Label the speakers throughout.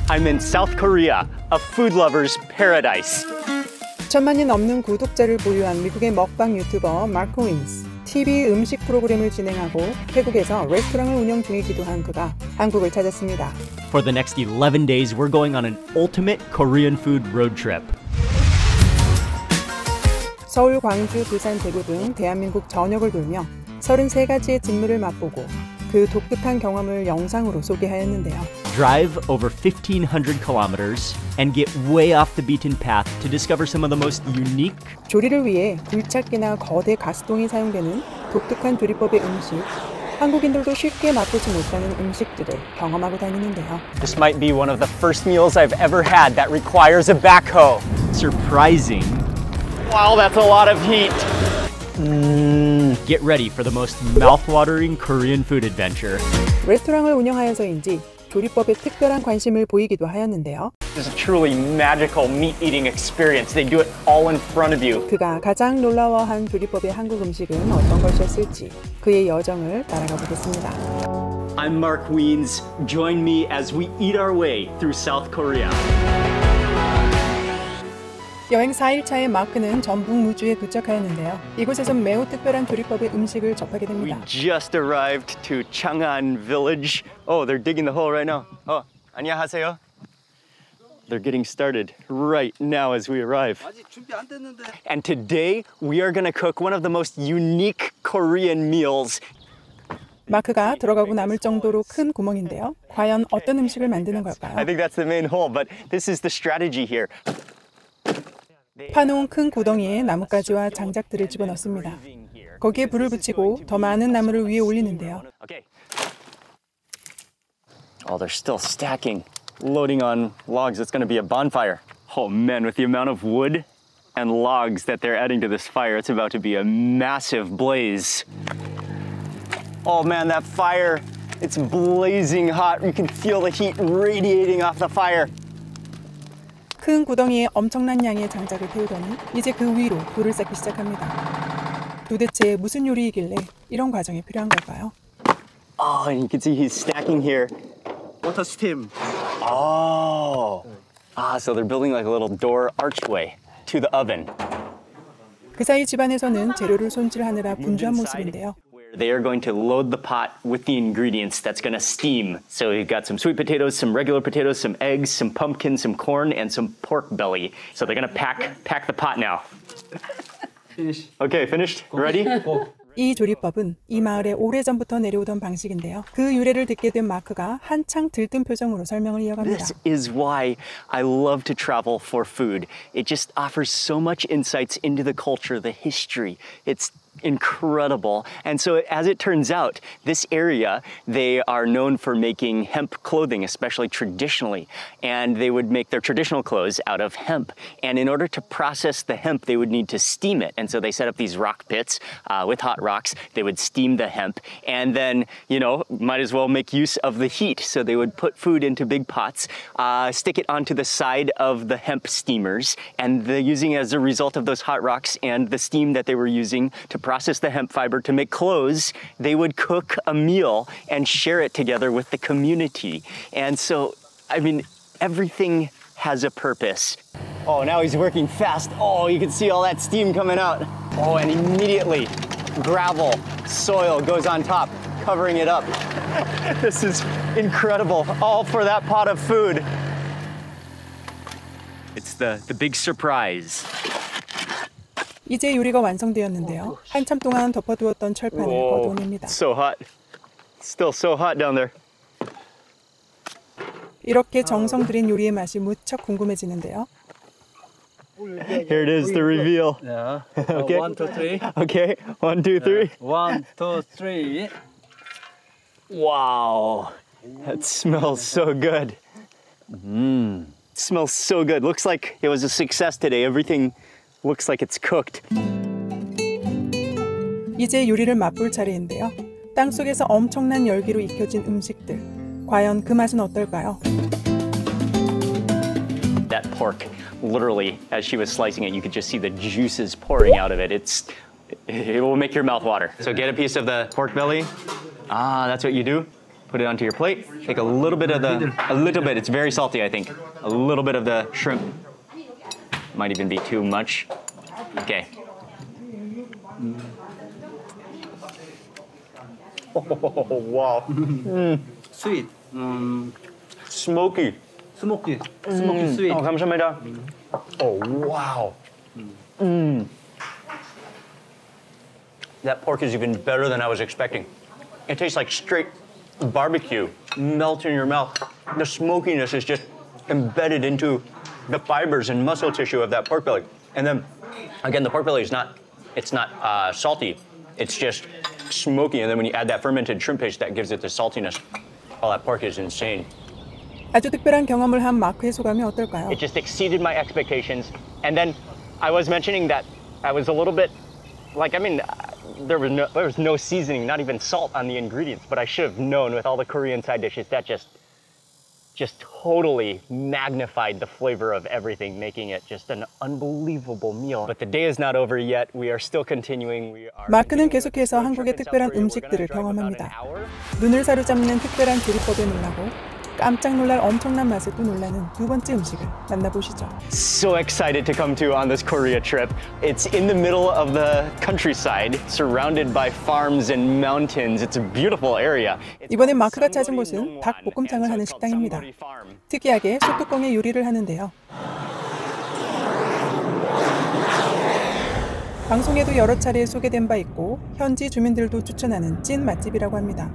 Speaker 1: I'm in South Korea, a food lover's paradise.
Speaker 2: 1,000만이 넘는 구독자를 보유한 미국의 먹방 유튜버 마크윈스. TV 음식 프로그램을 진행하고 태국에서 레스토랑을 운영 중이기도 한 그가 한국을 찾았습니다.
Speaker 1: For the next 11 days, we're going on an ultimate Korean food road trip.
Speaker 2: 서울, 광주, 부산, 대구 등 대한민국 전역을 돌며 33가지의 진물을 맛보고 그 독특한 경험을 영상으로 소개하였는데요.
Speaker 1: Drive over 1,500 kilometers and get way off the beaten path to discover some of the most unique.
Speaker 2: 조리를 위해 굴착기나 거대 가스통이 사용되는 독특한 조리법의 음식, 한국인들도 쉽게 맛보지 못하는 음식들을 경험하고 다니는데요.
Speaker 1: This might be one of the first meals I've ever had that requires a backhoe. Surprising. Wow, that's a lot of heat. Get ready for the most mouth-watering Korean food adventure.
Speaker 2: 레스토랑을 운영하여서인지 조리법에 특별한 관심을 보이기도 하였는데요.
Speaker 1: This is a truly magical meat-eating experience. They do it all in front of you.
Speaker 2: 그가 가장 놀라워한 조리법의 한국 음식은 어떤 것이었을지 그의 여정을 따라가 보겠습니다.
Speaker 1: I'm Wiens. Join me as we eat our way through South Korea.
Speaker 2: 여행 4일차의 마크는 전북 무주에 도착하였는데요. 이곳에선 매우 특별한 조리법의 음식을 접하게 됩니다.
Speaker 1: We just arrived to Chang'an village. Oh, they're digging the hole right now. Oh, 안녕하세요. They're getting started right now as we arrive.
Speaker 3: 아직 준비 안 됐는데.
Speaker 1: And today we are going to cook one of the most unique Korean meals.
Speaker 2: 마크가 들어가고 남을 정도로 큰 구멍인데요. 과연 어떤 음식을 만드는 걸까요?
Speaker 1: I think that's the main hole, but this is the strategy here.
Speaker 2: 파놓은 큰 구덩이에 나뭇가지와 장작들을 집어넣습니다. 거기에 불을 붙이고 더 많은 나무를 위에 올리는데요.
Speaker 1: Oh, they're still stacking, loading on logs. It's going to be a bonfire. Oh man, with the amount of wood and logs that they're adding to this fire, it's about to be a massive blaze. Oh man, that fire, it's blazing hot. You can feel the heat radiating off the fire.
Speaker 2: 큰 구덩이에 엄청난 양의 장작을 태우더니 이제 그 위로 불을 쌓기 시작합니다. 도대체 무슨 요리이길래 이런 과정이 필요한 걸까요?
Speaker 1: Oh, and you can see he's stacking here.
Speaker 3: Water steam.
Speaker 1: Oh. So they're building like a little door archway to the oven.
Speaker 2: 그 사이 집안에서는 재료를 손질하느라 분주한 모습인데요.
Speaker 1: They are going to load the pot with the ingredients that's going to steam. So you've got some sweet potatoes, some regular potatoes, some eggs, some pumpkin, some corn, and some pork belly. So they're going to pack the pot now.
Speaker 3: Finish.
Speaker 1: Okay, finished? Ready?
Speaker 2: 이 조리법은 이 마을에 오래전부터 내려오던 방식인데요. 그 유래를 듣게 된 마크가 한창 들뜬 표정으로 설명을 이어갑니다.
Speaker 1: This is why I love to travel for food. It just offers so much insights into the culture, the history. It's incredible. And so as it turns out, this area, they are known for making hemp clothing, especially traditionally. And they would make their traditional clothes out of hemp. And in order to process the hemp, they would need to steam it. And so they set up these rock pits with hot rocks. They would steam the hemp and then, might as well make use of the heat. So they would put food into big pots, stick it onto the side of the hemp steamers, and they're using as a result of those hot rocks and the steam that they were using to process the hemp fiber to make clothes, they would cook a meal and share it together with the community. And so, everything has a purpose. Oh, now he's working fast. Oh, you can see all that steam coming out. Oh, and immediately gravel, soil goes on top, covering it up. This is incredible, all for that pot of food. It's the big surprise.
Speaker 2: 이제 요리가 완성되었는데요. 한참 동안 덮어두었던 철판을 걷어냅니다.
Speaker 1: So hot. Still so hot down there.
Speaker 2: 이렇게 정성 들인 요리의 맛이 무척 궁금해지는데요.
Speaker 1: Here it is, the reveal.
Speaker 3: Yeah.
Speaker 1: Okay.
Speaker 3: 1, 2, 3.
Speaker 1: Okay, 1, 2, 3.
Speaker 3: 1, 2, 3.
Speaker 1: Wow, that smells so good. It smells so good. Looks like it was a success today. Everything looks like it's cooked.
Speaker 2: 이제 요리를 맛볼 차례인데요. 땅속에서 엄청난 열기로 익혀진 음식들. 과연 그 맛은 어떨까요?
Speaker 1: That pork, literally, as she was slicing it, you could just see the juices pouring out of it. It will make your mouth water. So get a piece of the pork belly. That's what you do. Put it onto your plate. Take a little bit of it's very salty, I think. A little bit of the shrimp. Might even be too much. Okay. Oh, wow.
Speaker 3: Sweet.
Speaker 1: Smoky.
Speaker 3: Smoky sweet.
Speaker 1: Oh, 감사합니다. Oh, wow. That pork is even better than I was expecting. It tastes like straight barbecue. Melt in your mouth. The smokiness is just embedded into the fibers and muscle tissue of that pork belly. And then, again, the pork belly is not salty. It's just smoky. And then when you add that fermented shrimp paste, that gives it the saltiness. Oh, that pork is insane.
Speaker 2: 아주 특별한 경험을 한 마크의 소감이 어떨까요?
Speaker 1: It just exceeded my expectations. And then I was mentioning that I was a little bit, there was no seasoning, not even salt on the ingredients, but I should have known with all the Korean side dishes that just totally magnified the flavor of everything, making it just an unbelievable meal. But the day is not over yet. We are still continuing.
Speaker 2: 마크는 계속해서 한국의 특별한 음식들을 경험합니다. 눈을 사로잡는 특별한 조리법에 놀라고 깜짝 놀랄 엄청난 맛에 또 놀라는 두 번째 음식을 만나보시죠.
Speaker 1: So excited to come to on this Korea trip. It's in the middle of the countryside, surrounded by farms and mountains. It's a beautiful area.
Speaker 2: 이번엔 마크가 찾은 곳은 닭볶음탕을 하는 식당입니다. 특이하게 소뚜껑에 요리를 하는데요. 방송에도 여러 차례 소개된 바 있고 현지 주민들도 추천하는 찐 맛집이라고 합니다.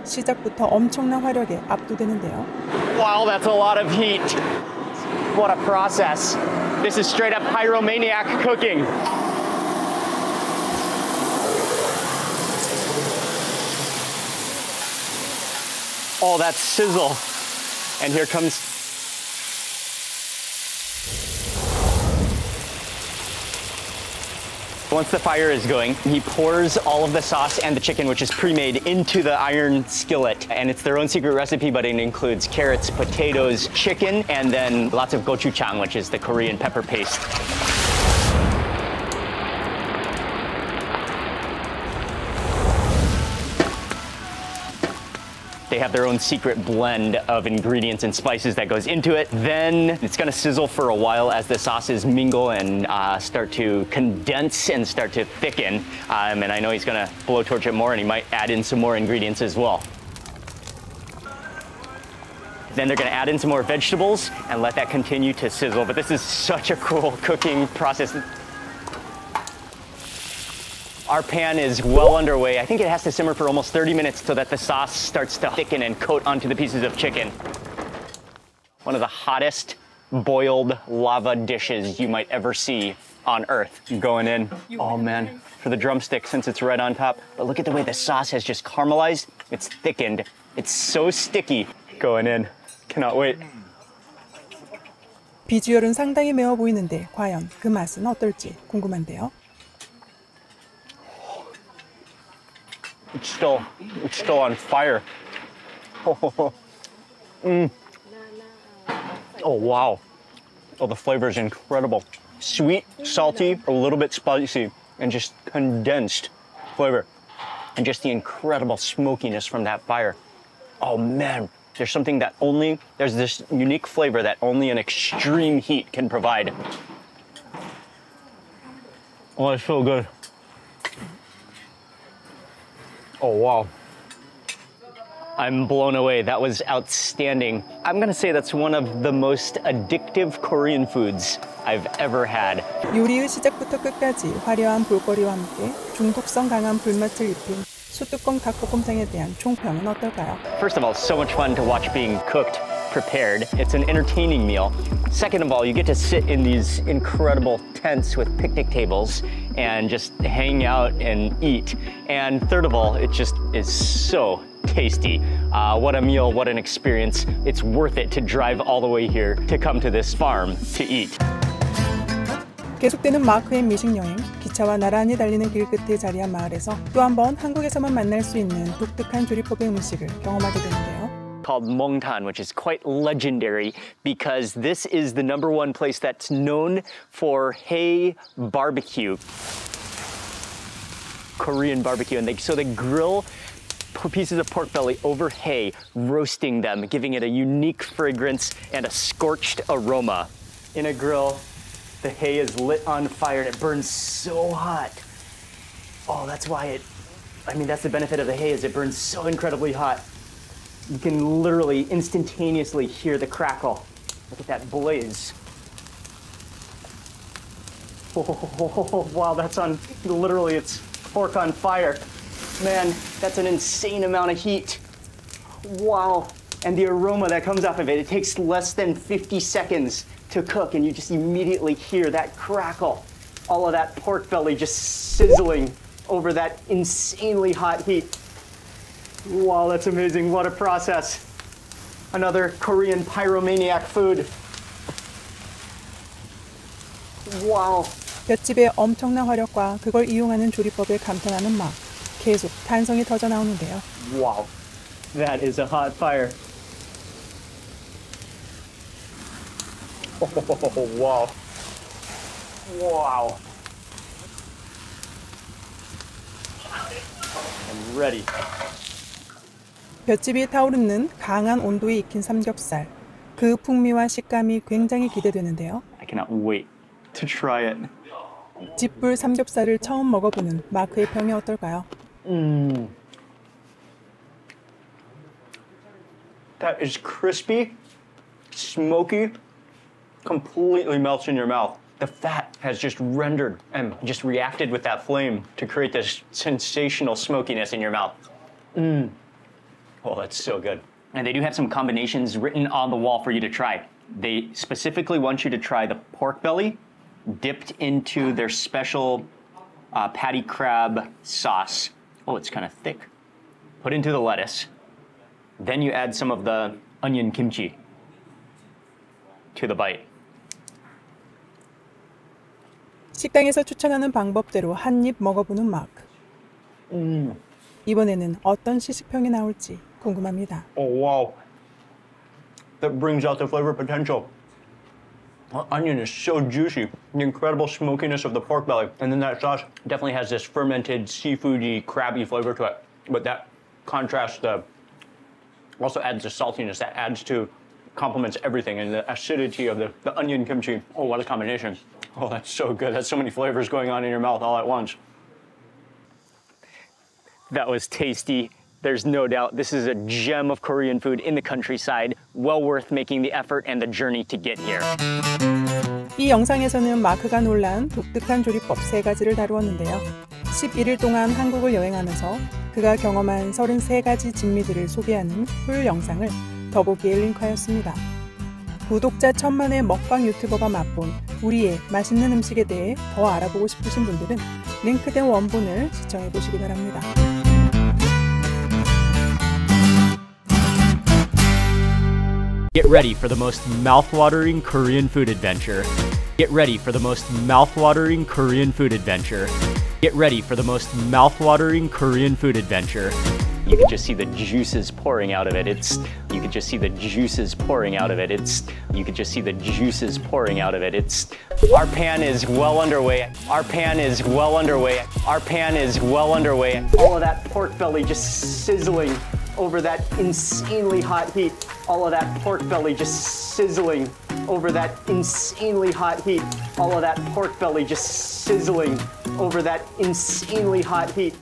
Speaker 2: 시작부터 엄청난 화력에 압도되는데요.
Speaker 1: Wow, that's a lot of heat. What a process. This is straight up pyromaniac cooking. Oh, that sizzle. And here comes once the fire is going, he pours all of the sauce and the chicken, which is pre-made, into the iron skillet. And it's their own secret recipe, but it includes carrots, potatoes, chicken, and then lots of gochujang, which is the Korean pepper paste. They have their own secret blend of ingredients and spices that goes into it. Then it's gonna sizzle for a while as the sauces mingle and start to condense and start to thicken. And I know he's gonna blowtorch it more and he might add in some more ingredients as well. Then they're gonna add in some more vegetables and let that continue to sizzle. But this is such a cool cooking process. Our pan is well underway. I think it has to simmer for almost 30 minutes so that the sauce starts to thicken and coat onto the pieces of chicken. One of the hottest boiled lava dishes you might ever see on Earth. Going in. Oh man, for the drumstick since it's right on top. But look at the way the sauce has just caramelized. It's thickened. It's so sticky. Going in. Cannot wait.
Speaker 2: 비주얼은 상당히 매워 보이는데 과연 그 맛은 어떨지 궁금한데요.
Speaker 1: It's still on fire. Oh, wow. Oh, the flavor is incredible. Sweet, salty, a little bit spicy, and just condensed flavor. And just the incredible smokiness from that fire. Oh, man. There's this unique flavor that only an extreme heat can provide. Oh, it's so good. Oh, wow. I'm blown away. That was outstanding. I'm gonna say that's one of the most addictive Korean foods I've ever had.
Speaker 2: 요리의 시작부터 끝까지 화려한 볼거리와 함께 중독성 강한 불맛을 입힌 소뚜껑 닭볶음탕에 대한 총평은 어떨까요?
Speaker 1: First of all, it's so much fun to watch being cooked, prepared. It's an entertaining meal. Second of all, you get to sit in these incredible tents with picnic tables and just hang out and eat. And third of all, it just is so tasty. What a meal, what an experience. It's worth it to drive all the way here to come to this farm to eat.
Speaker 2: 계속되는 마크의 미식 여행, 기차와 나란히 달리는 길 끝에 자리한 마을에서 또 한 번 한국에서만 만날 수 있는 독특한 조리법의 음식을 경험하게 되는데요.
Speaker 1: Called Mongtan, which is quite legendary because this is the #1 place that's known for hay barbecue. Korean barbecue, and so they grill pieces of pork belly over hay, roasting them, giving it a unique fragrance and a scorched aroma. In a grill, the hay is lit on fire and it burns so hot. Oh, that's why that's the benefit of the hay, is it burns so incredibly hot. You can literally instantaneously hear the crackle. Look at that blaze. Oh, wow, that's literally it's pork on fire. Man, that's an insane amount of heat. Wow. And the aroma that comes off of it, it takes less than 50 seconds to cook, and you just immediately hear that crackle. All of that pork belly just sizzling over that insanely hot heat. Wow, that's amazing. What a process. Another Korean pyromaniac food. Wow.
Speaker 2: 볏집의 엄청난 화력과 그걸 이용하는 조리법에 감탄하는 막. 계속 탄성이 터져 나오는데요.
Speaker 1: Wow, that is a hot fire. Oh, wow. Wow. I'm ready.
Speaker 2: 볏집이 타오르는 강한 온도에 익힌 삼겹살. 그 풍미와 식감이 굉장히 기대되는데요.
Speaker 1: I cannot wait to try it.
Speaker 2: 집불 삼겹살을 처음 먹어보는 마크의 평이 어떨까요?
Speaker 1: That is crispy, smoky, completely melts in your mouth. The fat has just rendered and just reacted with that flame to create this sensational smokiness in your mouth. Oh, that's so good. And they do have some combinations written on the wall for you to try. They specifically want you to try the pork belly dipped into their special patty crab sauce. Oh, it's kind of thick. Put into the lettuce. Then you add some of the onion kimchi to the bite.
Speaker 2: 식당에서 추천하는 방법대로 한 입 먹어보는 마크. 이번에는 어떤 시식평이 나올지 궁금합니다.
Speaker 1: Oh, wow. That brings out the flavor potential. The onion is so juicy. The incredible smokiness of the pork belly. And then that sauce definitely has this fermented, seafoody, crabby flavor to it. But that contrasts also adds the saltiness that complements everything. And the acidity of the onion kimchi. Oh, what a combination. Oh, that's so good. That's so many flavors going on in your mouth all at once. That was tasty. There's no doubt this is a gem of Korean food in the countryside. Well worth making the effort and the journey to get here.
Speaker 2: 이 영상에서는 마크가 놀란 독특한 조리법 3가지를 다루었는데요. 11일 동안 한국을 여행하면서 그가 경험한 33가지 진미들을 소개하는 풀 영상을 더보기에 링크하였습니다. 구독자 1000만의 먹방 유튜버가 맛본 우리의 맛있는 음식에 대해 더 알아보고 싶으신 분들은 링크된 원본을 시청해 보시기 바랍니다.
Speaker 1: Get ready for the most mouth-watering Korean food adventure. Get ready for the most mouth-watering Korean food adventure. Get ready for the most mouth-watering Korean food adventure. You can just see the juices pouring out of it. You can just see the juices pouring out of it. You can just see the juices pouring out of it. Our pan is well underway. Our pan is well underway. Our pan is well underway. All of that pork belly just sizzling over that insanely hot heat. All of that pork belly just sizzling over that insanely hot heat. All of that pork belly just sizzling over that insanely hot heat.